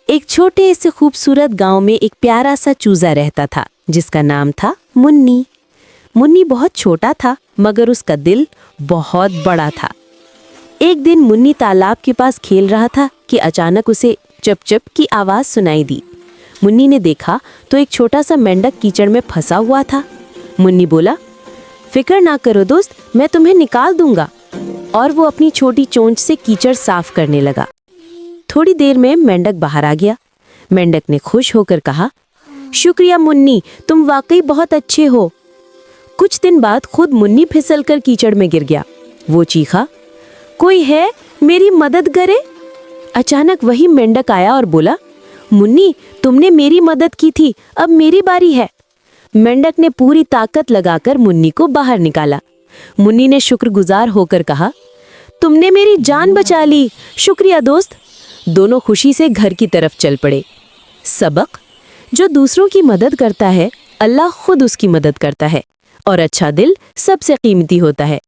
एक छोटे से खूबसूरत गांव में एक प्यारा सा चूजा रहता था जिसका नाम था मुन्नी। मुन्नी बहुत छोटा था मगर उसका दिल बहुत बड़ा था। एक दिन मुन्नी तालाब के पास खेल रहा था कि अचानक उसे चप चप की आवाज़ सुनाई दी। मुन्नी ने देखा तो एक छोटा सा मेंढक कीचड़ में फंसा हुआ था। मुन्नी बोला, फिक्र ना करो दोस्त, मैं तुम्हें निकाल दूंगा। और वो अपनी छोटी चोंच से कीचड़ साफ करने लगा। थोड़ी देर में मेंढक बाहर आ गया। मेंढक ने खुश होकर कहा, शुक्रिया मुन्नी, तुम वाकई बहुत अच्छे हो। कुछ दिन बाद खुद मुन्नी फिसलकर कीचड़ में गिर गया। वो चीखा, कोई है, मेरी मदद करे। अचानक वही मेंढक आया और बोला, मुन्नी, तुमने मेरी मदद की थी, अब मेरी बारी है। मेंढक ने पूरी ताकत लगाकर मुन्नी को बाहर निकाला। मुन्नी ने शुक्रगुजार होकर कहा, तुमने मेरी जान बचा ली, शुक्रिया दोस्त। दोनों खुशी से घर की तरफ चल पड़े। सबक: जो दूसरों की मदद करता है, अल्लाह खुद उसकी मदद करता है और अच्छा दिल सबसे कीमती होता है।